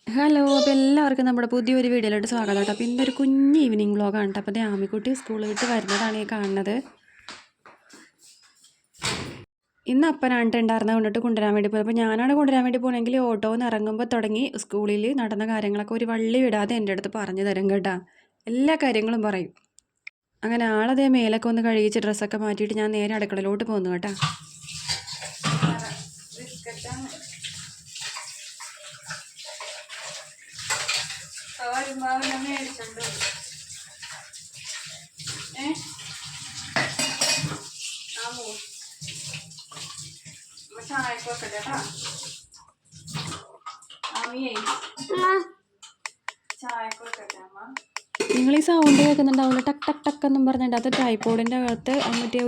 Hello അപ്പോൾ എല്ലാവർക്കും നമ്മുടെ പുതിയൊരു വീഡിയോയിലോട്ട് സ്വാഗതം കേട്ടോ. അപ്പോൾ ഇന്നൊരു കുഞ്ഞ് ഈവനിങ് വ്ളോഗാണ് കേട്ടോ. അപ്പോൾ ആമിക്കുട്ടി സ്കൂളിൽ വിട്ട് വരുന്നതാണ് ഈ കാണുന്നത്. ഇന്ന് അപ്പനാണ് ഉണ്ടായിരുന്നത് കൊണ്ടിട്ട് കൊണ്ടുവരാൻ വേണ്ടി പോയത്. അപ്പോൾ ഞാനാണ് കൊണ്ടുവരാൻ വേണ്ടി പോകണമെങ്കിൽ ഓട്ടോന്ന് ഇറങ്ങുമ്പോൾ തുടങ്ങി സ്കൂളിൽ നടന്ന കാര്യങ്ങളൊക്കെ ഒരു വള്ളി വിടാതെ എൻ്റെ അടുത്ത് പറഞ്ഞു തരും കേട്ടോ. എല്ലാ കാര്യങ്ങളും പറയും. അങ്ങനെ ആളതേ മേലൊക്കെ ഒന്ന് കഴുകിച്ച് ഡ്രസ്സൊക്കെ മാറ്റിയിട്ട് ഞാൻ നേരെ അടുക്കളയിലോട്ട് പോകുന്നു കേട്ടോ. നിങ്ങൾ ഈ സൗണ്ട് കേൾക്കുന്നുണ്ടാവില്ല, ടക്ക് ടക്ക് ടക്ക് എന്നും പറഞ്ഞിട്ട്. അത് ട്രൈപോഡിൻ്റെ അകത്ത് മറ്റേ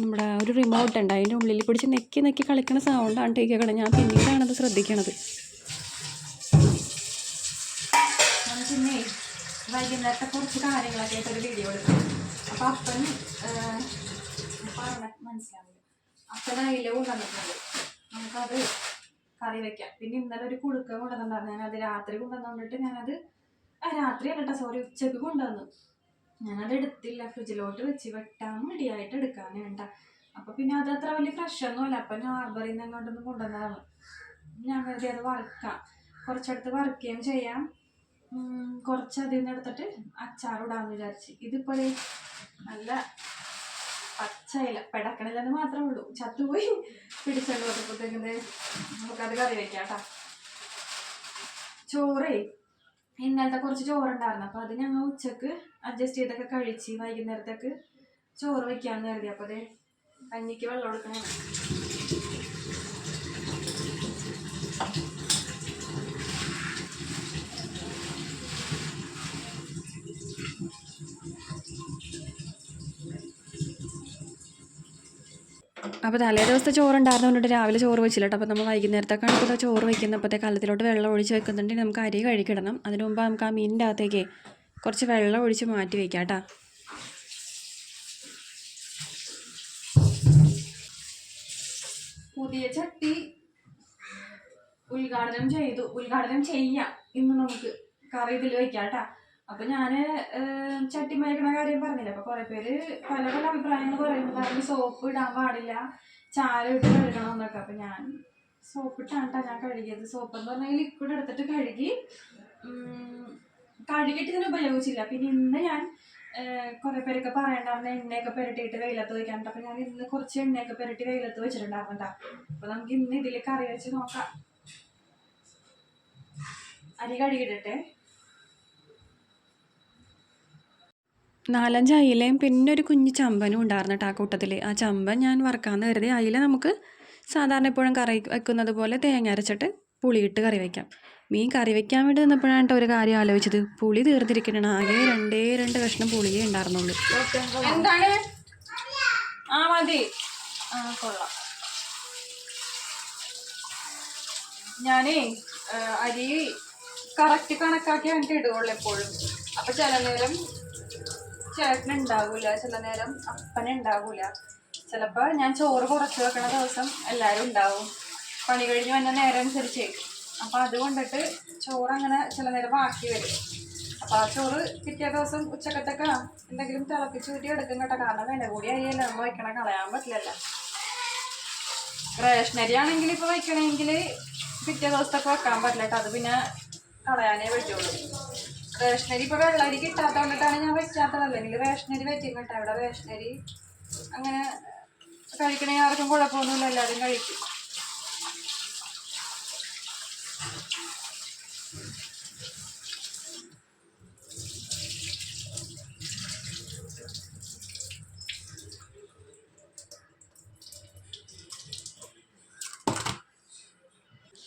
നമ്മുടെ ഒരു റിമോട്ട് ഉണ്ട്, അതിൻ്റെ ഉള്ളിൽ പിടിച്ച് നെക്കി നെക്കി കളിക്കുന്ന സൗണ്ടാണ് കേൾക്കണം. ഞാൻ പിന്നീടാണത് ശ്രദ്ധിക്കണത്. പിന്നെ വൈകുന്നേരത്തെ കുറച്ച് കാര്യങ്ങളൊക്കെ ആയിട്ട് ഒരു വീഡിയോ എടുക്കും. അപ്പം മനസ്സിലാവില്ല, അപ്പൻ അയില കൊണ്ടുവന്നിട്ടുണ്ട്. നമുക്കത് കറി വെക്കാം. പിന്നെ ഇന്നലെ ഒരു കുടുക്ക കൊണ്ടുവന്നിട്ടുണ്ടായിരുന്നു. ഞാനത് രാത്രി കൊണ്ടുവന്നിട്ട് രാത്രി അല്ലട്ടോ, സോറി, ഉച്ചക്ക് കൊണ്ടുവന്നു. ഞാനത് എടുത്തില്ല, ഫ്രിഡ്ജിലോട്ട് വെച്ച് വെട്ടാൻ മടിയായിട്ട് എടുക്കാൻ വേണ്ട. അപ്പം പിന്നെ അത് അത്ര വലിയ ഫ്രഷ് ഒന്നുമല്ല. അപ്പം ഹാർബറിൽ നിന്ന് എങ്ങോട്ടൊന്നും കൊണ്ടുവന്നതാണ്. ഞാൻ കരുതി അത് വറുക്കാം, കുറച്ചെടുത്ത് വറുക്കുകയും ചെയ്യാം. കുറച്ച് അതിൽ നിന്ന് എടുത്തിട്ട് അച്ചാറിടാമെന്ന് വിചാരിച്ച്. ഇതിപ്പോൾ നല്ല പച്ചയില പെടക്കണില്ലെന്ന് മാത്രമേ ഉള്ളൂ, ചത്തുപോയി. പിടിച്ചോണ്ട് വന്നപ്പോഴത്തേക്കിത് നമുക്കത് കറി വെക്കാം കേട്ടോ. ചോറേ ഇന്നലത്തെ കുറച്ച് ചോറുണ്ടായിരുന്നു. അപ്പോൾ അത് ഞങ്ങൾ ഉച്ചക്ക് അഡ്ജസ്റ്റ് ചെയ്തൊക്കെ കഴിച്ച് വൈകുന്നേരത്തേക്ക് ചോറ് വയ്ക്കാമെന്ന് കരുതി. അപ്പോൾ അത് കഞ്ഞിക്ക് വെള്ളം കൊടുക്കണേ. അപ്പോൾ തലേ ദിവസത്തെ ചോറുണ്ടായിരുന്നുകൊണ്ട് രാവിലെ ചോറ് വെച്ചില്ല കേട്ടോ. അപ്പോൾ നമ്മൾ വൈകുന്നേരത്തേക്കാണ് ഇപ്പോൾ ചോറ് വയ്ക്കുന്നപ്പോഴത്തെ കലത്തിലോട്ട് വെള്ളം ഒഴിച്ച് വെക്കുന്നുണ്ടെങ്കിൽ നമുക്ക് അരി കഴുകിടണം. അതിന് മുമ്പ് നമുക്ക് ആ മീനിൻ്റെ അകത്തേക്ക് കുറച്ച് വെള്ളം ഒഴിച്ച് മാറ്റി വയ്ക്കാം കേട്ടോ. പുതിയ ചട്ടി ഉദ്ഘാടനം ചെയ്യാം ഇന്ന്. നമുക്ക് കറി ഇതിൽ വയ്ക്കാം കേട്ടോ. അപ്പൊ ഞാന് ചട്ടി മേക്കണ കാര്യം പറഞ്ഞില്ല. അപ്പൊ കുറെ പേര് പല പല അഭിപ്രായങ്ങൾ പറയുന്നുണ്ടായിരുന്നു. സോപ്പ് ഇടാൻ പാടില്ല, ചാരം ഇട്ട് കഴുകണമെന്നൊക്കെ. അപ്പൊ ഞാൻ സോപ്പ് ഇട്ടാണ് ഞാൻ കഴുകിയത്. സോപ്പ് എന്ന് പറഞ്ഞാൽ ലിക്വിഡ് എടുത്തിട്ട് കഴുകിയിട്ട് ഞാൻ ഉപയോഗിച്ചില്ല. പിന്നെ ഇന്ന് ഞാൻ കുറെ പേരൊക്കെ പറയണ്ടായിരുന്നു എണ്ണയൊക്കെ പുരട്ടിയിട്ട് വെയിലത്ത് വയ്ക്കാൻ. അപ്പൊ ഞാൻ ഇന്ന് കുറച്ച് എണ്ണയൊക്കെ പുരട്ടി വെയിലത്ത് വെച്ചിട്ടുണ്ടായിരുന്നു കേട്ടോ. അപ്പൊ നമുക്ക് ഇന്ന് ഇതിൽ കറി വെച്ച് നോക്കാം. അരി കഴുകിയിട്ടെ 4-5 അയിലയും പിന്നെ ഒരു കുഞ്ഞ് ചമ്പനും ഉണ്ടായിരുന്നു കേട്ടോ ആ കൂട്ടത്തിൽ. ആ ചമ്പൻ ഞാൻ വറുക്കാമെന്ന് കരുതി. അയില നമുക്ക് സാധാരണ എപ്പോഴും കറി വെക്കുന്നത് പോലെ തേങ്ങ അരച്ചിട്ട് പുളിയിട്ട് കറി വയ്ക്കാം. മീൻ കറി വെക്കാൻ വേണ്ടി നിന്നപ്പോഴാണ് കേട്ടോ ഒരു കാര്യം ആലോചിച്ചത്. പുളി തീർത്തിരിക്കണം. ആകെ 2 കഷ്ണം പുളിയേ ഉണ്ടായിരുന്നുള്ളൂ. എന്താണ് മതി, കൊള്ളാം. ഞാനേ അരി കറക്റ്റ് കണക്കാക്കി എനിക്ക് ഇടുകയുള്ളൂ എപ്പോഴും. അപ്പൊ ചില നേരം ചേട്ടനുണ്ടാകൂല, ചില നേരം അപ്പനുണ്ടാകൂല. ചിലപ്പോ ഞാൻ ചോറ് കുറച്ച് വെക്കണ ദിവസം എല്ലാവരും ഉണ്ടാവും, പണി കഴിഞ്ഞ് വന്ന നേരം അനുസരിച്ച്. അപ്പൊ അതുകൊണ്ടിട്ട് ചോറ് അങ്ങനെ ചില നേരം ബാക്കി വരും. അപ്പൊ ആ ചോറ് പിറ്റേ ദിവസം ഉച്ചക്കത്തൊക്കെ എന്തെങ്കിലും തിളപ്പിച്ച് കൂട്ടി എടുക്കും കേട്ടോ. കാരണം വില കൂടി അരിയല്ല നമ്മൾ വയ്ക്കണ, കളയാൻ പറ്റില്ലല്ലോ. റേഷനരി ആണെങ്കിൽ ഇപ്പൊ വയ്ക്കണമെങ്കിൽ പിറ്റേ ദിവസത്തൊക്കെ വെക്കാൻ പറ്റില്ല കേട്ടോ. അത് പിന്നെ കളയാനേ പറ്റുള്ളൂ. റേഷനരി ഇപ്പൊ വെള്ളരി കിട്ടാത്തതുകൊണ്ടിട്ടാണ് ഞാൻ വെക്കാത്തത്. അല്ലെങ്കിൽ റേഷനരി വെക്കും കേട്ടോ. ഇവിടെ റേഷനരി അങ്ങനെ കഴിക്കണേ ആർക്കും കുഴപ്പമൊന്നുമില്ല, എല്ലാവരും കഴിക്കും.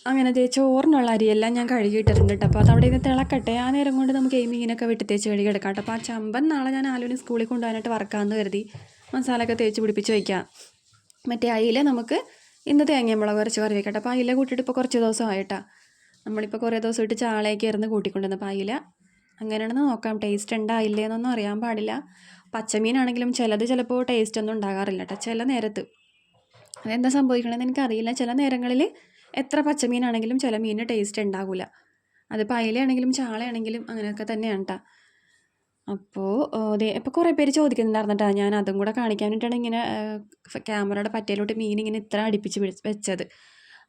അങ്ങനെ ചോറിനുള്ള അരിയെല്ലാം ഞാൻ കഴുകിയിട്ടിട്ടുണ്ട് കേട്ടോ. അപ്പോൾ അതവിടെ നിന്ന് തിളക്കട്ടെ. ആ നേരം കൊണ്ട് നമുക്ക് ഈ മീനൊക്കെ വെട്ടി തേച്ച് കഴുകിയെടുക്കാം കേട്ടോ. അപ്പോൾ ആ ചമ്പൻ നാളെ ഞാൻ ആലുവിന് സ്കൂളിൽ കൊണ്ടുപോകാനായിട്ട് വറക്കാമെന്ന് കരുതി. മസാലയൊക്കെ തേച്ച് പിടിപ്പിച്ച് വയ്ക്കാം. മറ്റേ അയില നമുക്ക് ഇന്ന് തേങ്ങയും മുളക് അരച്ച് കറി വെക്കട്ടെ. അപ്പോൾ അയില കൂട്ടിയിട്ട് ഇപ്പോൾ കുറച്ച് ദിവസമായിട്ടാണ്. നമ്മളിപ്പോൾ കുറേ ദിവസമായിട്ട് ചാളയൊക്കെ ഇരുന്ന് കൂട്ടിക്കൊണ്ടുവന്ന്. അപ്പോൾ അയില അങ്ങനെയാണെന്ന് നോക്കാം. ടേസ്റ്റ് ഉണ്ടായില്ലേ എന്നൊന്നും അറിയാൻ പാടില്ല. പച്ചമീനാണെങ്കിലും ചിലപ്പോൾ ടേസ്റ്റ് ഒന്നും ഉണ്ടാകാറില്ല കേട്ടോ. ചില നേരത്ത് അതെന്താ സംഭവിക്കണമെന്ന് എനിക്കറിയില്ല. ചില നേരങ്ങളിൽ എത്ര പച്ചമീനാണെങ്കിലും ചില മീനിന് ടേസ്റ്റ് ഉണ്ടാകില്ല. അതിപ്പോൾ അയിലയാണെങ്കിലും ചാളയാണെങ്കിലും അങ്ങനെയൊക്കെ തന്നെയാണ് കേട്ടോ. അപ്പോൾ ഇപ്പോൾ കുറേ പേര് ചോദിക്കുന്നുണ്ടായിരുന്നു കേട്ടോ. ഞാൻ അതും കൂടെ കാണിക്കാൻ വേണ്ടിയിട്ടാണ് ഇങ്ങനെ ക്യാമറയുടെ പറ്റയിലോട്ട് മീൻ ഇങ്ങനെ ഇത്ര അടുപ്പിച്ച് വെച്ചത്.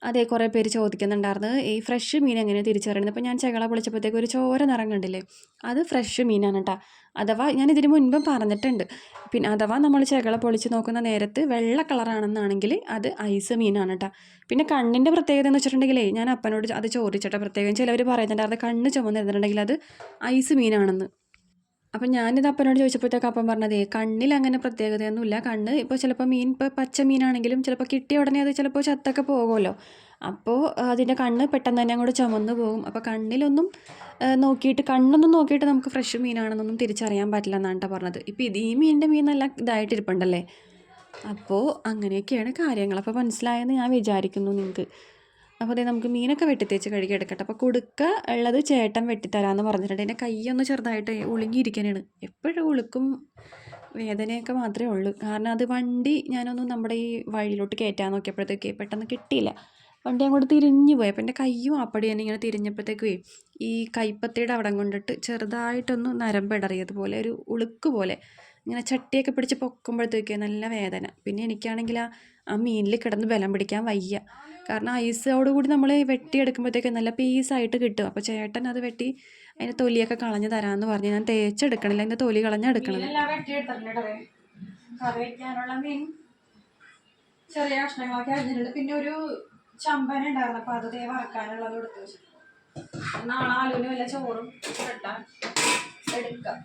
അതേ കുറേ പേര് ചോദിക്കുന്നുണ്ടായിരുന്നു ഈ ഫ്രഷ് മീൻ എങ്ങനെയാണ് തിരിച്ചറിയുന്നത്. അപ്പോൾ ഞാൻ ചകള പൊളിച്ചപ്പോഴത്തേക്ക് ഒരു ചോര നിറം കണ്ടില്ലേ, അത് ഫ്രഷ് മീനാണ് കേട്ടോ. അഥവാ ഞാൻ ഇതിന് മുൻപും പറഞ്ഞിട്ടുണ്ട്. പിന്നെ അഥവാ നമ്മൾ ചകള പൊളിച്ച് നോക്കുന്ന നേരത്ത് വെള്ള കളറാണെന്നാണെങ്കിൽ അത് ഐസ് മീനാണ് കേട്ടോ. പിന്നെ കണ്ണിൻ്റെ പ്രത്യേകത എന്ന് വെച്ചിട്ടുണ്ടെങ്കിലേ, ഞാൻ അപ്പനോട് അത് ചോദിച്ചിട്ട് പ്രത്യേകം ചിലവർ പറയുന്നുണ്ടായിരുന്നു കണ്ണ് ചുമന്നിരുന്നിട്ടുണ്ടെങ്കിൽ അത് ഐസ് മീനാണെന്ന്. അപ്പം ഞാനിത് അപ്പനോട് ചോദിച്ചപ്പോഴത്തേക്ക് അപ്പം പറഞ്ഞതേ കണ്ണിൽ അങ്ങനെ പ്രത്യേകതയൊന്നുമില്ല. കണ്ണ് ഇപ്പോൾ ചിലപ്പോൾ മീൻ ഇപ്പോൾ പച്ച മീനാണെങ്കിലും ചിലപ്പോൾ കിട്ടിയ ഉടനെ അത് ചിലപ്പോൾ ചത്തൊക്കെ പോകുമല്ലോ. അപ്പോൾ അതിൻ്റെ കണ്ണ് പെട്ടെന്ന് തന്നെ അങ്ങോട്ട് ചുമന്ന് പോകും. അപ്പോൾ കണ്ണിലൊന്നും കണ്ണൊന്നും നോക്കിയിട്ട് നമുക്ക് ഫ്രഷ് മീനാണെന്നൊന്നും തിരിച്ചറിയാൻ പറ്റില്ല എന്നാണ് കേട്ടോ പറഞ്ഞത്. ഇപ്പോൾ ഈ മീൻ നല്ല ഇതായിട്ടിരിപ്പുണ്ടല്ലേ. അപ്പോൾ അങ്ങനെയൊക്കെയാണ് കാര്യങ്ങൾ. അപ്പോൾ മനസ്സിലായെന്ന് ഞാൻ വിചാരിക്കുന്നു നിങ്ങൾക്ക്. അപ്പോൾ അതേ നമുക്ക് മീനൊക്കെ വെട്ടിത്തേച്ച് കഴുകിയെടുക്കട്ടെ. അപ്പോൾ കുടുക്ക ഉള്ളത് ചേട്ടൻ വെട്ടിത്തരാമെന്ന് പറഞ്ഞിട്ടുണ്ട്. എൻ്റെ കൈയൊന്ന് ചെറുതായിട്ട് ഉളുങ്ങിയിരിക്കാനാണ്. എപ്പോഴും ഉളുക്കും വേദനയൊക്കെ മാത്രമേ ഉള്ളൂ. കാരണം അത് വണ്ടി ഞാനൊന്നും നമ്മുടെ ഈ വഴിയിലോട്ട് കയറ്റാൻ നോക്കിയപ്പോഴത്തേക്ക് പെട്ടെന്ന് കിട്ടിയില്ല. വണ്ടി അങ്ങോട്ട് തിരിഞ്ഞു പോയി. അപ്പോൾ എൻ്റെ കയ്യും അപ്പടി തന്നെ ഇങ്ങനെ തിരിഞ്ഞപ്പോഴത്തേക്കേ ഈ കൈപ്പത്തിയുടെ അവിടം കൊണ്ടിട്ട് ചെറുതായിട്ടൊന്ന് നരമ്പിടറിയതുപോലെ ഒരു ഉളുക്ക് പോലെ ഇങ്ങനെ ചട്ടിയൊക്കെ പിടിച്ച് പൊക്കുമ്പോഴത്തേക്ക് നല്ല വേദന. പിന്നെ എനിക്കാണെങ്കിൽ ആ മീനിൽ കിടന്ന് ബലം പിടിക്കാൻ വയ്യ. കാരണം ഐസോടുകൂടി നമ്മൾ വെട്ടിയെടുക്കുമ്പോഴത്തേക്ക് നല്ല പീസായിട്ട് കിട്ടും. അപ്പോൾ ചേട്ടൻ അത് വെട്ടി അതിൻ്റെ തൊലിയൊക്കെ കളഞ്ഞ് തരാമെന്ന് പറഞ്ഞ് ഞാൻ തേച്ചെടുക്കണില്ല, അതിൻ്റെ തൊലി കളഞ്ഞെടുക്കണം. കറി വയ്ക്കാനുള്ള മീൻ ചെറിയ കഷ്ണങ്ങളൊക്കെ അരിഞ്ഞിട്ടുണ്ട്. പിന്നെ ഒരു ചമ്പന ഉണ്ടായിരുന്നു, അപ്പോൾ അത് വറക്കാനുള്ളത് എടുത്ത് വെച്ചിട്ടുണ്ട്. നാളെ ആലുവിന് വല്ല ചോറും വെട്ടാൻ എടുക്കാം.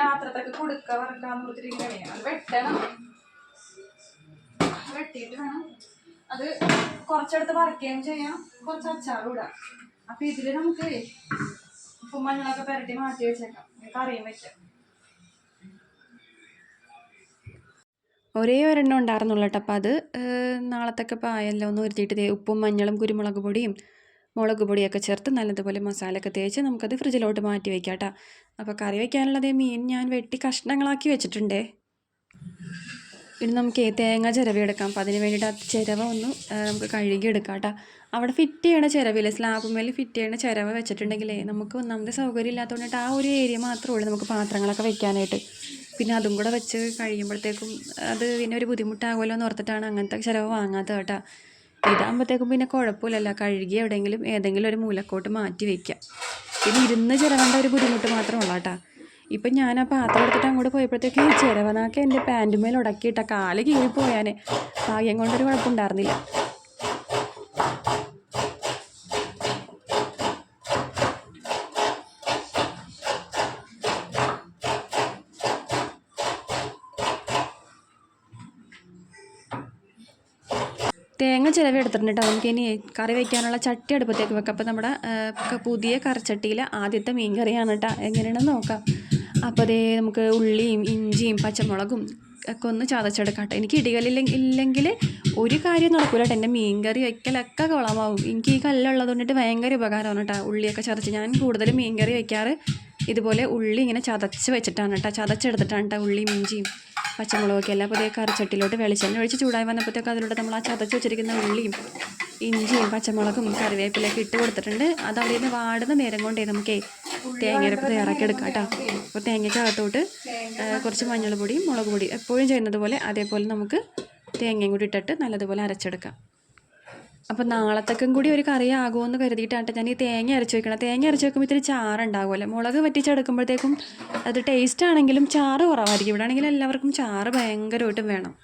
രാത്രത്തൊക്കെ കൊടുക്ക വറക്കാന്ന് കൊടുത്തിരിക്കണേ. അത് വെട്ടണം, വെട്ടിയിട്ട് വേണം അത് കുറച്ചെടുത്ത് വറക്കുകയും ചെയ്യാം, കുറച്ച് അച്ചാറും ഇടാം. അപ്പം ഇതിൽ നമുക്ക് ഉപ്പും മഞ്ഞളൊക്കെ പുരട്ടി മാറ്റി വെച്ചേക്കാം, കറിയും വെക്കാം. ഒരേ ഒരെണ്ണം ഉണ്ടായിരുന്നുള്ളൂ കേട്ടോ. അപ്പോൾ അത് നാളത്തൊക്കെ പായല്ലോ ഒന്ന് വരുത്തിയിട്ട് ഉപ്പും മഞ്ഞളും കുരുമുളക് പൊടിയും മുളക് പൊടിയൊക്കെ ചേർത്ത് നല്ലതുപോലെ മസാലയൊക്കെ തേച്ച് നമുക്കത് ഫ്രിഡ്ജിലോട്ട് മാറ്റി വയ്ക്കാം കേട്ടോ. അപ്പോൾ കറി വയ്ക്കാനുള്ളത് മീൻ ഞാൻ വെട്ടി കഷ്ണങ്ങളാക്കി വെച്ചിട്ടുണ്ടേ. ഇനി നമുക്ക് തേങ്ങ ചിരവിയെടുക്കാം. അപ്പോൾ അതിന് വേണ്ടിയിട്ട് ആ ചിരവ ഒന്ന് നമുക്ക് കഴുകിയെടുക്കാം കേട്ടോ. അവിടെ ഫിറ്റ് ചെയ്യണ ചിരവില്ലേ, സ്ലാബ് മേൽ ഫിറ്റ് ചെയ്യണ ചിരവ വെച്ചിട്ടുണ്ടെങ്കിലേ നമുക്ക് ഒന്നാമത് സൗകര്യം ഇല്ലാത്തതുകൊണ്ടിട്ട് ആ ഒരു ഏരിയ മാത്രമേ ഉള്ളൂ നമുക്ക് പാത്രങ്ങളൊക്കെ വെക്കാനായിട്ട്. പിന്നെ അതും കൂടെ വെച്ച് കഴിയുമ്പോഴത്തേക്കും അത് പിന്നെ ഒരു ബുദ്ധിമുട്ടാകുമല്ലോ എന്ന് ഓർത്തിട്ടാണ് അങ്ങനത്തെ ചിരവ വാങ്ങാത്തത് കേട്ടോ. ഇതാകുമ്പോഴത്തേക്കും പിന്നെ കുഴപ്പമില്ലല്ലോ, കഴുകി എവിടെയെങ്കിലും ഏതെങ്കിലും ഒരു മൂലക്കോട്ട് മാറ്റി വയ്ക്കാം. പിന്നെ ഇരുന്ന് ചിരവേണ്ട ഒരു ബുദ്ധിമുട്ട് മാത്രമുള്ള കേട്ടോ. ഇപ്പം ഞാൻ ആ പാത്രം എടുത്തിട്ട് അങ്ങോട്ട് പോയപ്പോഴത്തേക്ക് ചിരവനാക്കെ എൻ്റെ പാൻറ്റുമേൽ ഉടക്കിയിട്ട കാല് കീഴിപ്പോയാനെ. ഭാഗ്യം കൊണ്ടൊരു കുഴപ്പമുണ്ടായിരുന്നില്ല. തേങ്ങ ചിലവ് എടുത്തിട്ടുണ്ട് കേട്ടോ. നമുക്കിനി കറി വയ്ക്കാനുള്ള ചട്ടി അടുപ്പത്തേക്ക് വെക്കാം. അപ്പോൾ നമ്മുടെ പുതിയ കറിച്ചട്ടിയിൽ ആദ്യത്തെ മീൻ കറിയാണ് കേട്ടോ. എങ്ങനെയാണെന്ന് നോക്കാം. അപ്പോൾ അതേ നമുക്ക് ഉള്ളിയും ഇഞ്ചിയും പച്ചമുളകും ഒക്കെ ഒന്ന് ചതച്ചെടുക്കാം കേട്ടോ. എനിക്ക് ഇല്ലെങ്കിൽ ഒരു കാര്യം നടക്കില്ല കേട്ടോ. എൻ്റെ മീൻ കറി വയ്ക്കലൊക്കെ കുളമാവും. എനിക്ക് ഈ കല്ലുള്ളത് കൊണ്ടിട്ട് ഭയങ്കര ഉപകാരമാണ് കേട്ടോ. ഉള്ളിയൊക്കെ ചതച്ച് ഞാൻ കൂടുതലും മീൻ കറി വയ്ക്കാറ് ഇതുപോലെ ഉള്ളി ഇങ്ങനെ ചതച്ച് വെച്ചിട്ടാണ് കേട്ടോ. ചതച്ചെടുത്തിട്ടാണ് കേട്ടോ ഉള്ളിയും ഇഞ്ചിയും പച്ചമുളകൊക്കെ എല്ലാം. അപ്പോൾ അതേ കറിച്ചട്ടിയിലോട്ട് വെളിച്ചെണ്ണ ഒഴിച്ച് ചൂടായി വന്നപ്പോഴത്തേക്ക് അതിലോട്ട് നമ്മൾ ആ ചതച്ച് വെച്ചിരിക്കുന്ന ഉള്ളിയും ഇഞ്ചിയും പച്ചമുളകും കറിവേപ്പിലൊക്കെ ഇട്ട് കൊടുത്തിട്ടുണ്ട്. അത് അവിടെ നിന്ന് വാടുന്ന നേരം കൊണ്ടേ നമുക്ക് തേങ്ങയരപ്പ് തയ്യാറാക്കി എടുക്കാം കേട്ടോ. അപ്പോൾ തേങ്ങയ്ക്കകത്തോട്ട് കുറച്ച് മഞ്ഞൾ പൊടിയും മുളക് പൊടിയും എപ്പോഴും ചെയ്യുന്നത് പോലെ അതേപോലെ നമുക്ക് തേങ്ങയും കൂടി ഇട്ടിട്ട് നല്ലതുപോലെ അരച്ചെടുക്കാം. അപ്പോൾ നാളത്തേക്കും കൂടി ഒരു കറി ആകുമെന്ന് കരുതിയിട്ടാണ് ഞാൻ ഈ തേങ്ങ അരച്ച് വെക്കണം. തേങ്ങ അരച്ച് വെക്കുമ്പോൾ ഇത്തിരി ചാറുണ്ടാകുമല്ലോ. മുളക് വറ്റിച്ചെടുക്കുമ്പോഴത്തേക്കും അത് ടേസ്റ്റ് ആണെങ്കിലും ചാറ് കുറവായിരിക്കും. ഇവിടെ ആണെങ്കിൽ എല്ലാവർക്കും ചാറ് ഭയങ്കരമായിട്ടും വേണം.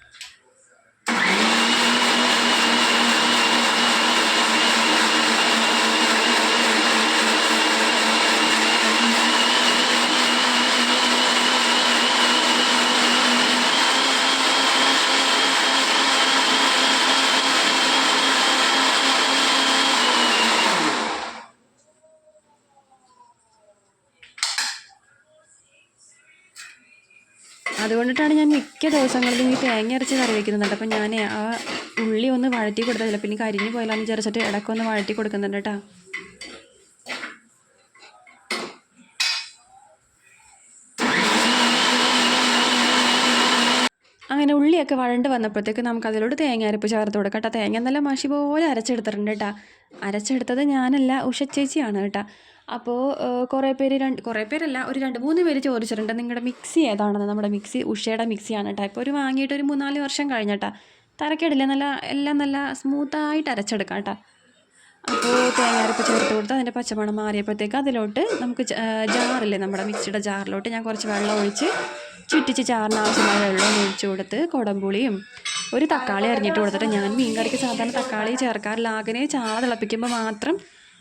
അതുകൊണ്ടിട്ടാണ് ഞാൻ മിക്ക ദിവസങ്ങളിലും ഈ തേങ്ങ അരച്ച് കറി വയ്ക്കുന്നുണ്ട്. അപ്പം ഞാൻ ആ ഉള്ളി ഒന്ന് വഴറ്റി കൊടുത്തതില്ല, പിന്നെ കരിഞ്ഞ് പോയാലെന്ന് വിചാരിച്ചിട്ട് ഇടയ്ക്കൊന്ന് വഴറ്റി കൊടുക്കുന്നുണ്ട് കേട്ടോ. അങ്ങനെ ഉള്ളിയൊക്കെ വഴണ്ട് വന്നപ്പോഴത്തേക്ക് നമുക്ക് അതിലോട്ട് തേങ്ങ അരപ്പ് ചേർത്ത് കൊടുക്കാം കേട്ടോ. തേങ്ങ നല്ല മഷി പോലെ അരച്ചെടുത്തിട്ടുണ്ട് കേട്ടോ. അരച്ചെടുത്തത് ഞാനല്ല, ഉഷ ചേച്ചിയാണ് കേട്ടോ. അപ്പോൾ കുറേ പേരല്ല, ഒരു 2-3 പേര് ചോദിച്ചിട്ടുണ്ട് നിങ്ങളുടെ മിക്സി ഏതാണെന്ന്. നമ്മുടെ മിക്സി ഉഷയുടെ മിക്സിയാണ് കേട്ടോ. ഇപ്പോൾ ഒരു വാങ്ങിയിട്ട് ഒരു 3-4 വർഷം കഴിഞ്ഞിട്ടാ. തരക്കേടില്ല, എല്ലാം നല്ല സ്മൂത്തായിട്ട് അരച്ചെടുക്കാം കേട്ടോ. അപ്പോൾ തേങ്ങ അരപ്പ് ചേർത്ത് കൊടുത്ത് അതിൻ്റെ പച്ചമണം മാറിയപ്പോഴത്തേക്ക് അതിലോട്ട് നമുക്ക് ജാറില്ലേ, നമ്മുടെ മിക്സിയുടെ ജാറിലോട്ട് ഞാൻ കുറച്ച് വെള്ളം ഒഴിച്ച് ചുറ്റിച്ച് ചാറിന് ആവശ്യമായ വെള്ളം ഒഴിച്ച് കൊടുത്ത് കുടംപുളിയും ഒരു തക്കാളി അരിഞ്ഞിട്ട് കൊടുത്തിട്ട്, ഞാൻ മീൻ കറിക്ക് സാധാരണ തക്കാളി ചേർക്കാറില്ല. ആകെ ചാറ് തിളപ്പിക്കുമ്പോൾ മാത്രം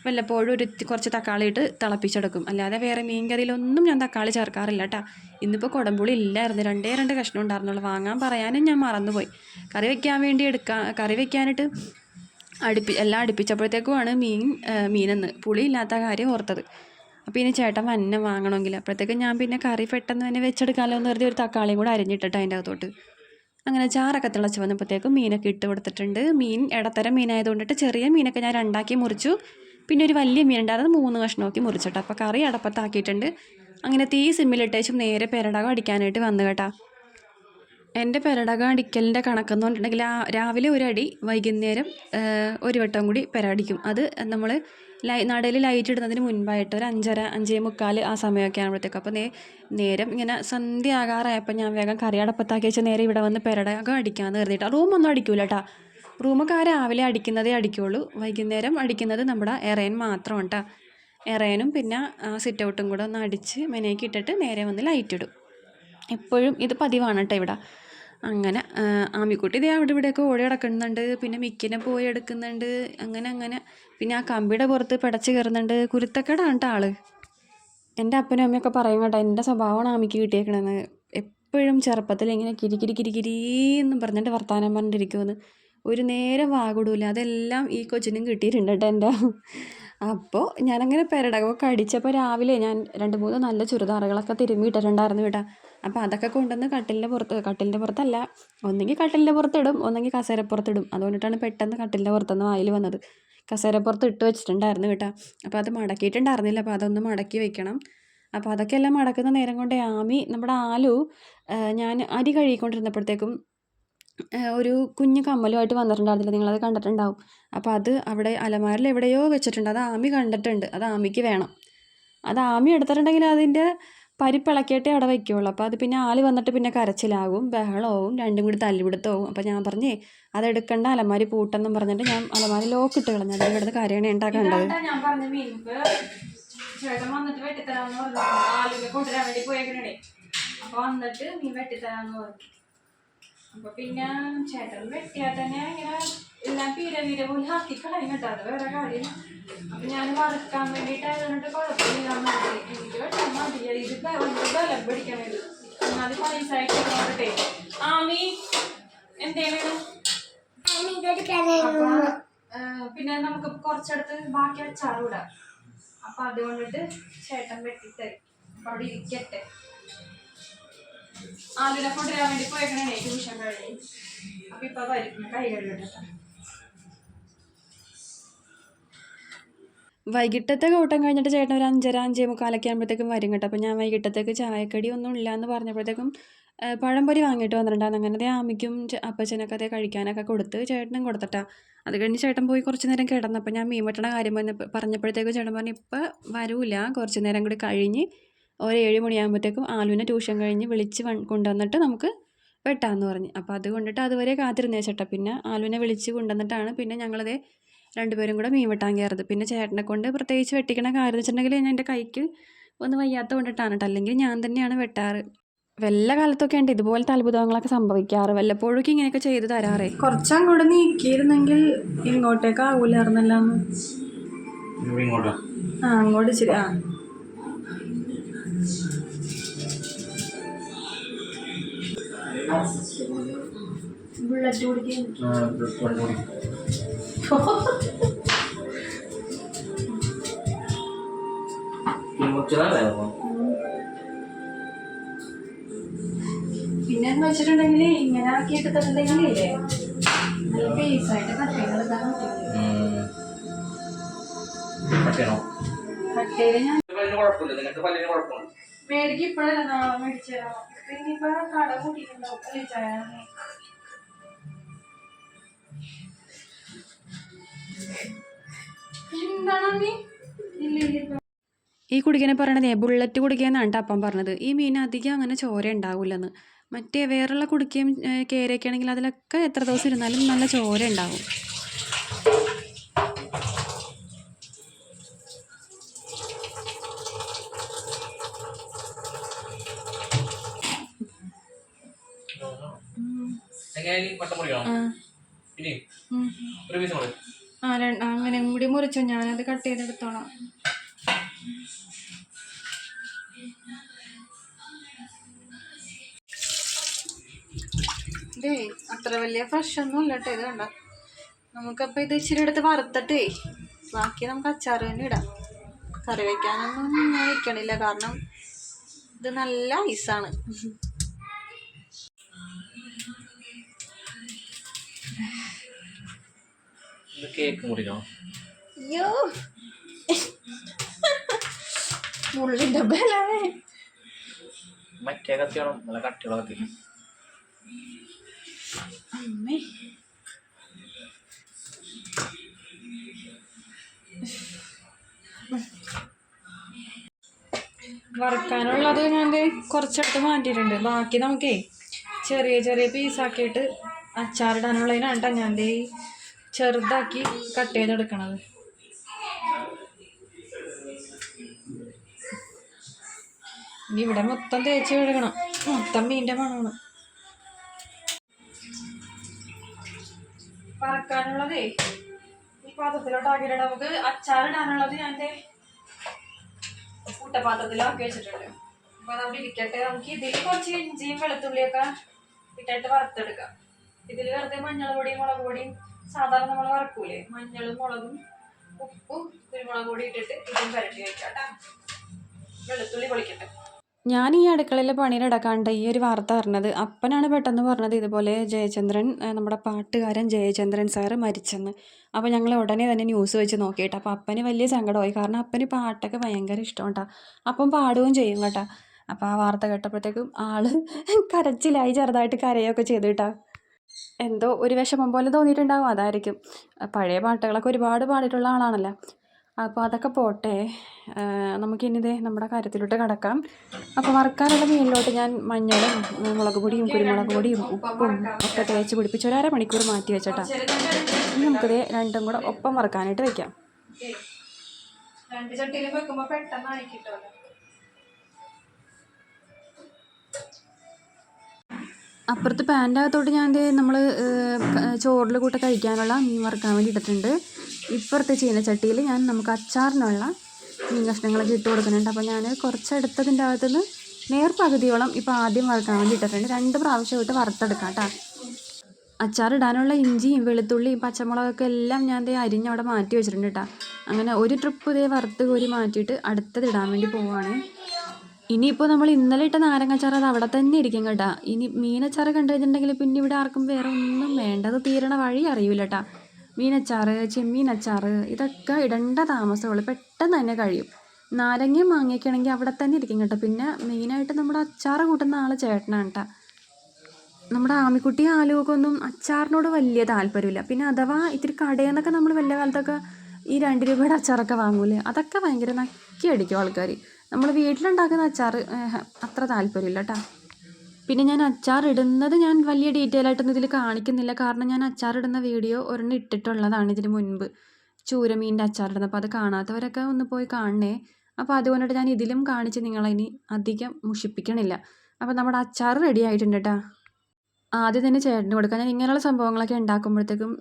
വല്ലപ്പോഴും കുറച്ച് തക്കാളി ഇട്ട് തിളപ്പിച്ചെടുക്കും. അല്ലാതെ വേറെ മീൻ കറിയിലൊന്നും ഞാൻ തക്കാളി ചേർക്കാറില്ല കേട്ടോ. ഇന്നിപ്പോൾ കുടംപുളി ഇല്ലായിരുന്നു, 2 കഷ്ണം ഉണ്ടായിരുന്നുള്ളൂ. വാങ്ങാൻ പറയാനും ഞാൻ മറന്നുപോയി. കറി വെക്കാനായിട്ട് എല്ലാം അടുപ്പിച്ചപ്പോഴത്തേക്കുമാണ് മീനെന്ന് പുളിയില്ലാത്ത കാര്യം ഓർത്തത്. അപ്പോൾ ഇനി ചേട്ടൻ വന്നെ വാങ്ങണമെങ്കിൽ അപ്പോഴത്തേക്കും ഞാൻ പിന്നെ കറി പെട്ടെന്ന് തന്നെ വെച്ചെടുക്കാമല്ലോ എന്ന് കരുതി ഒരു തക്കാളിയും കൂടെ അരിഞ്ഞിട്ടിട്ട് അതിൻ്റെ അകത്തോട്ട് അങ്ങനെ ചാറൊക്കെ തിളച്ച് വന്നപ്പോഴത്തേക്കും മീനൊക്കെ ഇട്ട് കൊടുത്തിട്ടുണ്ട്. മീൻ ഇടത്തരം മീനായതുകൊണ്ടിട്ട് ചെറിയ മീനൊക്കെ ഞാൻ 2ആക്കി മുറിച്ചു. പിന്നെ ഒരു വലിയ മീനുണ്ട്, അത് 3 കഷ്ണമാക്കി മുറിച്ചിട്ട്. അപ്പോൾ കറി അടപ്പത്താക്കിയിട്ടുണ്ട്. അങ്ങനെ തീ സിമ്മിലിട്ടേച്ചും നേരെ പെരടകം അടിക്കാനായിട്ട് വന്നു കേട്ടോ. എൻ്റെ പെരടകം അടിക്കലിൻ്റെ കണക്കെന്ന് പറഞ്ഞിട്ടുണ്ടെങ്കിൽ രാവിലെ ഒരടി, വൈകുന്നേരം ഒരു വട്ടം കൂടി പെരടിക്കും. അത് നമ്മൾ നടയിൽ ലൈറ്റ് ഇടുന്നതിന് മുൻപായിട്ട് ഒരു 5:30-5:45 ആ സമയമൊക്കെ ആകുമ്പോഴത്തേക്കും. അപ്പോൾ നേരം ഇങ്ങനെ സന്ധ്യ ആകാറായപ്പോൾ ഞാൻ വേഗം കറി അടപ്പത്താക്കി വെച്ച് നേരെ ഇവിടെ വന്ന് പെരടകം അടിക്കാമെന്ന് കരുതിയിട്ട്. റൂമൊന്നും അടിക്കൂല കേട്ടോ. റൂമൊക്കെ രാവിലെ അടിക്കുന്നതേ അടിക്കുള്ളൂ. വൈകുന്നേരം അടിക്കുന്നത് നമ്മുടെ എറയൻ മാത്രം കേട്ടോ. എറയനും പിന്നെ സിറ്റ് ഔട്ടും കൂടെ ഒന്ന് അടിച്ച് മെനയ്ക്ക് ഇട്ടിട്ട് നേരെ വന്ന് ലൈറ്റ് ഇടും. എപ്പോഴും ഇത് പതിവാണ് കേട്ടോ ഇവിടെ. അങ്ങനെ ആമിക്കുട്ടി ഇതേ അവിടെ ഇവിടെയൊക്കെ ഓടി കിടക്കുന്നുണ്ട്. പിന്നെ മിക്കിനെ പോയി എടുക്കുന്നുണ്ട്. അങ്ങനെ പിന്നെ ആ കമ്പിയുടെ പുറത്ത് പിടച്ച് കയറുന്നുണ്ട്. കുരുത്തക്കേടാണ് കേട്ടോ ആള്. എൻ്റെ അപ്പനും അമ്മയൊക്കെ പറയും കേട്ടോ, എൻ്റെ സ്വഭാവമാണ് ആമിക്ക് കിട്ടിയേക്കണമെന്ന്. എപ്പോഴും ചെറുപ്പത്തിൽ ഇങ്ങനെ കിരികിരിന്നും പറഞ്ഞിട്ട് വർത്താനം പറഞ്ഞിട്ടിരിക്കുമെന്ന്. ഒരു നേരം വാകൂടൂല. അതെല്ലാം ഈ കൊച്ചിനും കിട്ടിയിട്ടുണ്ട് കേട്ടോ എൻ്റെ. അപ്പോൾ ഞാനങ്ങനെ പെരടകമൊക്കെ അടിച്ചപ്പോൾ രാവിലെ ഞാൻ 2-3 നല്ല ചുരിദാറുകളൊക്കെ തിരുമ്മിയിട്ടിട്ടുണ്ടായിരുന്നു കേട്ടോ. അപ്പോൾ അതൊക്കെ കൊണ്ടുവന്ന് കട്ടിലിൻ്റെ പുറത്തല്ല, ഒന്നെങ്കിൽ കട്ടിലിൻ്റെ പുറത്തിടും, ഒന്നെങ്കിൽ കസേരപ്പുറത്തിടും. അതുകൊണ്ടിട്ടാണ് പെട്ടെന്ന് കട്ടിലിൻ്റെ പുറത്തുനിന്ന് വായിൽ വന്നത്. കസേരപ്പുറത്ത് ഇട്ട് വെച്ചിട്ടുണ്ടായിരുന്നു കേട്ടോ. അപ്പോൾ അത് മടക്കിയിട്ടുണ്ടായിരുന്നില്ല, അപ്പോൾ അതൊന്ന് മടക്കി വെക്കണം. അപ്പോൾ അതൊക്കെ എല്ലാം മടക്കുന്ന നേരം കൊണ്ട് നമ്മുടെ ആലു ഞാൻ അരി കഴുകിക്കൊണ്ടിരുന്നപ്പോഴത്തേക്കും ഒരു കുഞ്ഞു കമ്മലുമായിട്ട് വന്നിട്ടുണ്ടായിരുന്നില്ല, നിങ്ങളത് കണ്ടിട്ടുണ്ടാവും. അപ്പോൾ അത് അവിടെ അലമാരിൽ എവിടെയോ വെച്ചിട്ടുണ്ട്. അത് ആമി കണ്ടിട്ടുണ്ട്, അത് ആമിക്ക് വേണം. അത് ആമി എടുത്തിട്ടുണ്ടെങ്കിൽ അതിൻ്റെ പരിപ്പിളക്കിയിട്ടേ അവിടെ വയ്ക്കുകയുള്ളൂ. അപ്പോൾ അത് പിന്നെ ആല് വന്നിട്ട് പിന്നെ കരച്ചിലാകും, ബഹളവും, രണ്ടും കൂടി തല്ലിപിടുത്തവും. അപ്പോൾ ഞാൻ പറഞ്ഞേ അതെടുക്കണ്ട, അലമാരി പൂട്ടെന്നും പറഞ്ഞിട്ട് ഞാൻ അലമാരി ലോക്കിട്ട് കളഞ്ഞു. അതിൽ ഇവിടുന്ന് കരയണ ഉണ്ടാക്കേണ്ടത്. ഞാൻ പറഞ്ഞു ചേട്ടൻ വന്നിട്ട് വെട്ടിത്തരാമെന്ന് പറഞ്ഞു, ആലുവിനെ കൊണ്ടുവരാൻ വേണ്ടി പോയേക്കണേ. അപ്പോൾ വന്നിട്ട് മീൻ വെട്ടിത്തരാമെന്ന് പറഞ്ഞു. അപ്പോൾ പിന്നെ ചേട്ടൻ വെട്ടിയാൽ തന്നെ ഇങ്ങനെ എല്ലാം പീര പോലെ ആക്കി കളയും കേട്ടോ. അത് വേറെ കാര്യം. അപ്പം ഞാൻ വറുക്കാൻ വേണ്ടിയിട്ട് അതിനോട്ട് കുഴപ്പമില്ലാന്ന് പറഞ്ഞു. എനിക്ക് വെട്ടാൻ മതിയ ഇത് ബലം പിടിക്കണത്. എന്നാല് പൈസ ആയിട്ട് നോക്കട്ടെ. ആമി എന്തേലും പിന്നെ നമുക്ക് കുറച്ചടുത്ത് ബാക്കി അച്ചാറിടാം. അപ്പം അതുകൊണ്ടിട്ട് ചേട്ടൻ വെട്ടിത്തരും. അപ്പം അവിടെ ഇരിക്കട്ടെ. ആദ്യം കൊണ്ടുവരാൻ വേണ്ടി പോയേക്കണേ ട്യൂഷൻ കഴിഞ്ഞ്. അപ്പം ഇപ്പം വരും, കൈ കഴുകട്ടെ. വൈകിട്ടത്തെ കൂട്ടം കഴിഞ്ഞിട്ട് ചേട്ടൻ ഒരു 5:30-5:45 ആകുമ്പോഴത്തേക്കും വരും കേട്ടോ. അപ്പോൾ ഞാൻ വൈകിട്ടത്തേക്ക് ചായക്കടി ഒന്നും ഇല്ല എന്ന് പറഞ്ഞപ്പോഴത്തേക്കും പഴംപൊരി വാങ്ങിയിട്ട് വന്നിട്ടുണ്ടായിരുന്നു. അങ്ങനെ ആമിക്കും അപ്പച്ചനൊക്കെ അതേ കഴിക്കാനൊക്കെ കൊടുത്ത് ചേട്ടനും കൊടുത്തിട്ടാ. അത് കഴിഞ്ഞ് ചേട്ടൻ പോയി കുറച്ച് നേരം കിടന്നപ്പോൾ ഞാൻ മീൻ വെട്ടണ കാര്യം പറഞ്ഞപ്പോഴത്തേക്കും ചേട്ടൻ പറഞ്ഞു ഇപ്പം വരൂല, കുറച്ച് നേരം കൂടി കഴിഞ്ഞ് ഒരു 7 മണിയാകുമ്പോഴത്തേക്കും ആലുവിനെ ട്യൂഷൻ കഴിഞ്ഞ് വിളിച്ച് കൊണ്ടുവന്നിട്ട് നമുക്ക് വെട്ടാമെന്ന് പറഞ്ഞു. അപ്പോൾ അതുകൊണ്ടിട്ട് അതുവരെ കാത്തിരുന്നേ ചേട്ടാ. പിന്നെ ആലുവിനെ വിളിച്ച് കൊണ്ടുവന്നിട്ടാണ് പിന്നെ ഞങ്ങളതേ 2 പേരും കൂടെ മീൻ വെട്ടാൻ കയറത്. പിന്നെ ചേട്ടനെ കൊണ്ട് പ്രത്യേകിച്ച് വെട്ടിക്കണ കാര്യം എന്ന് വെച്ചിട്ടുണ്ടെങ്കിൽ ഞാൻ എൻ്റെ കൈക്ക് ഒന്ന് വയ്യാത്ത കൊണ്ടിട്ടാണ് കേട്ടോ. അല്ലെങ്കിൽ ഞാൻ തന്നെയാണ് വെട്ടാറ്. വല്ല കാലത്തൊക്കെ ഉണ്ട് ഇതുപോലത്തെ അത്ഭുതങ്ങളൊക്കെ സംഭവിക്കാറ്. വല്ലപ്പോഴൊക്കെ ഇങ്ങനെയൊക്കെ ചെയ്ത് തരാറേ. കുറച്ചങ്ങോട്ട് നീക്കിയിരുന്നെങ്കിൽ ഇങ്ങോട്ടേക്ക് ആവൂലായിരുന്നല്ലോ. അങ്ങോട്ട് ശരി. ബുള്ളറ്റ് കുടിക്കാൻ പിന്നെന്ന് വെച്ചിട്ടുണ്ടെങ്കിൽ ഇങ്ങനെ ആക്കിയിട്ട് തന്നിട്ടുണ്ടെങ്കിലേ നല്ല പീസായിട്ട് കട്ടകൾ കട്ടയില് ഞാൻ മേടിക്ക് ഇപ്പോഴല്ല നാളെ മേടിച്ചു തരാം. ഇനിയിപ്പോ കട കൂട്ടിയിട്ടുണ്ടാവും അല്ലേ ചായ? എന്താണ് ഈ കുടിക്കനെ പറയണതേ ബുള്ളറ്റ് കുടിക്കുകയെന്നാണ് കേട്ടോ അപ്പം പറഞ്ഞത്. ഈ മീൻ അധികം അങ്ങനെ ചോര ഉണ്ടാവില്ലെന്ന്. മറ്റേ വേറുള്ള കുടിക്കുകയും കേരയൊക്കെ ആണെങ്കിൽ അതിലൊക്കെ എത്ര ദിവസം ഇരുന്നാലും നല്ല ചോര ഉണ്ടാവും. അങ്ങനെ കൂടി മുറിച്ചോ, ഞാനത് കട്ട് ചെയ്തെടുത്തോളാം. ഇതേ അത്ര വലിയ ഫ്രഷ് ഒന്നും ഇല്ല കേട്ടോ. ഇത് കണ്ട, നമുക്കപ്പോൾ ഇത് ഇച്ചിരി എടുത്ത് വറുത്തിട്ടേ ബാക്കി നമുക്ക് അച്ചാർ തന്നെ ഇടാം. കറി വയ്ക്കാനൊന്നും ഞാൻ വയ്ക്കണില്ല, കാരണം ഇത് നല്ല ഐസാണ്. അയ്യോ മുള്ളിന്റെ ബലമേ. മറ്റേ കത്തിയാണോ നല്ല കട്ടിയുള്ള കത്തി? അമ്മേ വറുക്കാനുള്ളത് ഞാൻ കുറച്ചെടുത്ത് മാറ്റിയിട്ടുണ്ട്. ബാക്കി നമുക്കേ ചെറിയ ചെറിയ പീസാക്കിയിട്ട് അച്ചാറിടാനുള്ളതിനാണ് കേട്ടോ ഞാൻ ചെറുതാക്കി കട്ട് ചെയ്തെടുക്കണത്. ഇനി ഇവിടെ മൊത്തം തേച്ച് കഴുകണം, മൊത്തം മീൻ്റെ മണമാണ്. വറക്കാനുള്ളതേ ഈ പാത്രത്തിലോട്ടാക്കിയിട്ട് നമുക്ക് അച്ചാറിടാനുള്ളത് ഞാൻ കൂട്ടപാത്രത്തിലാക്കി വെച്ചിട്ടുണ്ട്. അപ്പൊ അതവിടെ ഇരിക്കട്ടെ. നമുക്ക് ഇതിൽ കുറച്ച് ഇഞ്ചിയും വെളുത്തുള്ളിയൊക്കെ ഇട്ടിട്ട് വറുത്തെടുക്കാം. ഇതിൽ വെറുതെ മഞ്ഞൾ പൊടിയും മുളക് പൊടിയും സാധാരണ നമ്മൾ വറക്കൂലേ, മഞ്ഞളും മുളകും ഉപ്പും കുരുമുളക് പൊടി ഇട്ടിട്ട് ഇതും പുരട്ടി വെക്കാം. വെളുത്തുള്ളി പൊളിക്കട്ടെ. ഞാൻ ഈ അടുക്കളയിലെ പണിയിലടക്കാണ്ട് ഈ ഒരു വാർത്ത അറിഞ്ഞത് അപ്പനാണ് പെട്ടെന്ന് പറഞ്ഞത് ഇതുപോലെ ജയചന്ദ്രൻ, നമ്മുടെ പാട്ടുകാരൻ ജയചന്ദ്രൻ സാറ് മരിച്ചെന്ന്. അപ്പോൾ ഞങ്ങൾ ഉടനെ തന്നെ ന്യൂസ് വെച്ച് നോക്കിയിട്ട് അപ്പോൾ അപ്പന് വലിയ സങ്കടമായി. കാരണം അപ്പന് പാട്ടൊക്കെ ഭയങ്കര ഇഷ്ടം കേട്ടോ, അപ്പം പാടുകയും ചെയ്യും കേട്ടോ. അപ്പോൾ ആ വാർത്ത കേട്ടപ്പോഴത്തേക്കും ആള് കരച്ചിലായി, ചെറുതായിട്ട് കരയൊക്കെ ചെയ്തു കേട്ടോ. എന്തോ ഒരു വിഷമം പോലെ തോന്നിയിട്ടുണ്ടാവും, അതായിരിക്കും. പഴയ പാട്ടുകളൊക്കെ ഒരുപാട് പാടിയിട്ടുള്ള ആളാണല്ലോ. അപ്പോൾ അതൊക്കെ പോട്ടെ, നമുക്കിനി നമ്മുടെ കാര്യത്തിലോട്ട് കിടക്കാം. അപ്പോൾ വറുക്കാനുള്ള മീനിലോട്ട് ഞാൻ മഞ്ഞളും മുളക് പൊടിയും കുരുമുളക് പൊടിയും ഉപ്പും ഒക്കെ തേച്ച് പിടിപ്പിച്ച് ഒരു അരമണിക്കൂർ മാറ്റി വെച്ചിട്ടാണ്. ഇനി നമുക്കിത് രണ്ടും കൂടെ ഒപ്പം വറുക്കാനായിട്ട് വെക്കാം. രണ്ട് ചട്ടിയിൽ വെക്കുമ്പോൾ പെട്ടെന്ന് ആയിക്കിട്ടുമല്ലോ. അപ്പുറത്ത് പാൻ്റെ അകത്തോട്ട് ഞാൻ നമ്മൾ ചോറിൽ കൂട്ട കഴിക്കാനുള്ള മീൻ വറുക്കാൻ വേണ്ടി ഇട്ടിട്ടുണ്ട്. ഇപ്പുറത്തെ ചീനച്ചട്ടിയിൽ ഞാൻ നമുക്ക് അച്ചാറിനുള്ള മീൻ കഷ്ണങ്ങളൊക്കെ ഇട്ട് കൊടുക്കുന്നുണ്ട്. അപ്പോൾ ഞാൻ കുറച്ചെടുത്തതിൻ്റെ അകത്തുനിന്ന് നേർപകുതിയോളം ഇപ്പോൾ ആദ്യം വറുക്കാൻ വേണ്ടി ഇട്ടിട്ടുണ്ട്. 2 പ്രാവശ്യം ഇട്ട് വറുത്തെടുക്കാം കേട്ടോ. അച്ചാറിടാനുള്ള ഇഞ്ചിയും വെളുത്തുള്ളിയും പച്ചമുളകൊക്കെ എല്ലാം ഞാൻ അരിഞ്ഞവിടെ മാറ്റി വെച്ചിട്ടുണ്ട് കേട്ടോ. അങ്ങനെ ഒരു ട്രിപ്പ് വറുത്ത് കോരി മാറ്റിയിട്ട് അടുത്തത് ഇടാൻ വേണ്ടി പോവുകയാണ്. ഇനിയിപ്പോൾ നമ്മൾ ഇന്നലെ ഇട്ട നാരങ്ങച്ചാർ അത് അവിടെ തന്നെ ഇരിക്കും കേട്ടോ. ഇനി മീനച്ചാറ് കണ്ടു കഴിഞ്ഞിട്ടുണ്ടെങ്കിൽ പിന്നെ ഇവിടെ ആർക്കും വേറെ ഒന്നും വേണ്ട, അത് തീരണ വഴി അറിയില്ല കേട്ടോ. മീനച്ചാറ്, ചെമ്മീനച്ചാറ് ഇതൊക്കെ ഇടേണ്ട താമസമുള്ളൂ, പെട്ടെന്ന് തന്നെ കഴിയും. നാരങ്ങയും മാങ്ങയൊക്കെ ആണെങ്കിൽ അവിടെ തന്നെ ഇരിക്കും കേട്ടോ. പിന്നെ മെയിനായിട്ട് നമ്മുടെ അച്ചാറ് കൂട്ടുന്ന ആൾ ചേട്ടനാണ് കേട്ടോ. നമ്മുടെ ആമിക്കുട്ടി ആലുവൊക്കെ ഒന്നും അച്ചാറിനോട് വലിയ താല്പര്യമില്ല. പിന്നെ അഥവാ ഇത്തിരി കടയിൽ നിന്നൊക്കെ നമ്മൾ വലിയ കാലത്തൊക്കെ ഈ 2 രൂപയുടെ അച്ചാറൊക്കെ വാങ്ങൂലേ, അതൊക്കെ ഭയങ്കര നക്കി അടിക്കും ആൾക്കാർ. നമ്മൾ വീട്ടിലുണ്ടാക്കുന്ന അച്ചാർ അത്ര താല്പര്യമില്ല കേട്ടോ. പിന്നെ ഞാൻ അച്ചാർ ഇടുന്നത് ഞാൻ വലിയ ഡീറ്റെയിൽ ആയിട്ടൊന്നും ഇതിൽ കാണിക്കുന്നില്ല, കാരണം ഞാൻ അച്ചാർ ഇടുന്ന വീഡിയോ ഒരെണ്ണം ഇട്ടിട്ടുള്ളതാണ് ഇതിന് മുൻപ്, ചൂരമീൻ്റെ അച്ചാർ ഇടുന്നത്. അപ്പോൾ അത് കാണാത്തവരൊക്കെ ഒന്ന് പോയി കാണണേ. അപ്പോൾ അതുകൊണ്ടിട്ട് ഞാൻ ഇതിലും കാണിച്ച് നിങ്ങളിനി അധികം മുഷിപ്പിക്കണില്ല. അപ്പോൾ നമ്മുടെ അച്ചാർ റെഡി ആയിട്ടുണ്ട് കേട്ടോ. ആദ്യം തന്നെ ചേട്ടന് കൊടുക്കാം. ഞാൻ ഇങ്ങനെയുള്ള സംഭവങ്ങളൊക്കെ ഉണ്ടാക്കുമ്പോഴത്തേക്കും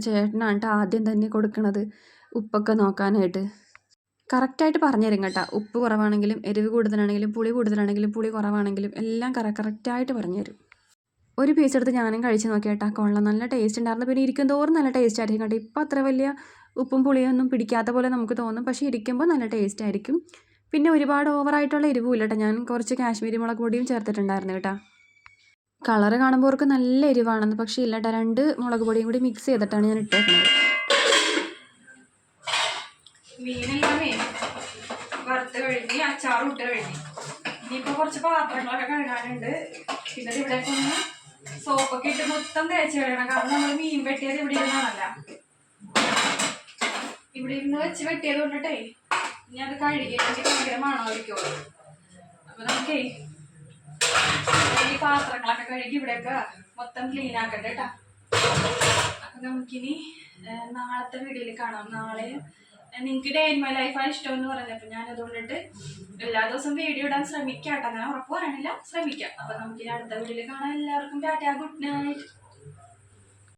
ചേട്ടനാണ് കേട്ടോ ആദ്യം തന്നെ കൊടുക്കണത് ഉപ്പൊക്കെ നോക്കാനായിട്ട്. കറക്റ്റായിട്ട് പറഞ്ഞു തരും കേട്ടോ. ഉപ്പ് കുറവാണെങ്കിലും എരിവ് കൂടുതലാണെങ്കിലും പുളി കൂടുതലാണെങ്കിലും പുളി കുറവാണെങ്കിലും എല്ലാം കറക്റ്റായിട്ട് പറഞ്ഞു തരും. ഒരു പീസ് എടുത്ത് ഞാനും കഴിച്ച് നോക്കി കേട്ടോ, കൊള്ളാം, നല്ല ടേസ്റ്റ് ഉണ്ടായിരുന്നു. പിന്നെ ഇരിക്കും തോറും നല്ല ടേസ്റ്റ് ആയിരിക്കും കേട്ടോ. ഇപ്പോൾ അത്ര വലിയ ഉപ്പും പുളിയൊന്നും പിടിക്കാത്ത പോലെ നമുക്ക് തോന്നും, പക്ഷേ ഇരിക്കുമ്പോൾ നല്ല ടേസ്റ്റ് ആയിരിക്കും. പിന്നെ ഒരുപാട് ഓവറായിട്ടുള്ള എരിവും ഇല്ല കേട്ടോ. ഞാൻ കുറച്ച് കാശ്മീരി മുളക് പൊടിയും ചേർത്തിട്ടുണ്ടായിരുന്നു കേട്ടോ. കളറ് കാണുമ്പോൾ അവർക്ക് നല്ല എരിവാണെന്ന്, പക്ഷേ ഇല്ല കേട്ടോ. 2 മുളക് പൊടിയും കൂടി മിക്സ് ചെയ്തിട്ടാണ് ഞാൻ ഇട്ടേക്കുന്നത്. മീനെല്ലാമേ വറുത്ത് കഴിഞ്ഞ് അച്ചാറും ഇട്ട് കഴിഞ്ഞ് ഇനിയിപ്പോൾ കുറച്ച് പാത്രങ്ങളൊക്കെ കഴുകാനുണ്ട്. പിന്നെ ഇവിടേക്ക് ഒന്ന് സോപ്പൊക്കെ ഇട്ട് മൊത്തം തേച്ച് കളയണം. കാരണം നമ്മൾ മീൻ വെട്ടിയത് ഇവിടെ ഇരുന്നാണല്ല, ഇവിടെ ഇരുന്ന് വെച്ച് വെട്ടിയത് കൊണ്ടിട്ടേ ഇനി അത് കഴുകിയിട്ട് ഭയങ്കര മണമായിരിക്കുള്ളൂ. അപ്പൊ നമുക്കേ ഈ പാത്രങ്ങളൊക്കെ കഴുകി ഇവിടെയൊക്കെ മൊത്തം ക്ലീൻ ആക്കട്ടെ കേട്ടാ. അപ്പൊ നമുക്കിനി നാളത്തെ വീഡിയോയിൽ കാണാം. നാളെ നിങ്ങൾക്ക് ഡേ ഇൻ മൈ ലൈഫാണ് ഇഷ്ടമെന്ന് പറഞ്ഞപ്പോൾ ഞാൻ അതുകൊണ്ടിട്ട് എല്ലാ ദിവസവും വീഡിയോ ഇടാൻ ശ്രമിക്കാം കേട്ടോ. ഞാൻ ഉറപ്പ് പറയണില്ല, ശ്രമിക്കാം. അപ്പൊ നമുക്കിനി അടുത്ത വീഡിയോയിൽ കാണാം. എല്ലാവർക്കും ടാറ്റാ, ഗുഡ് നൈറ്റ്.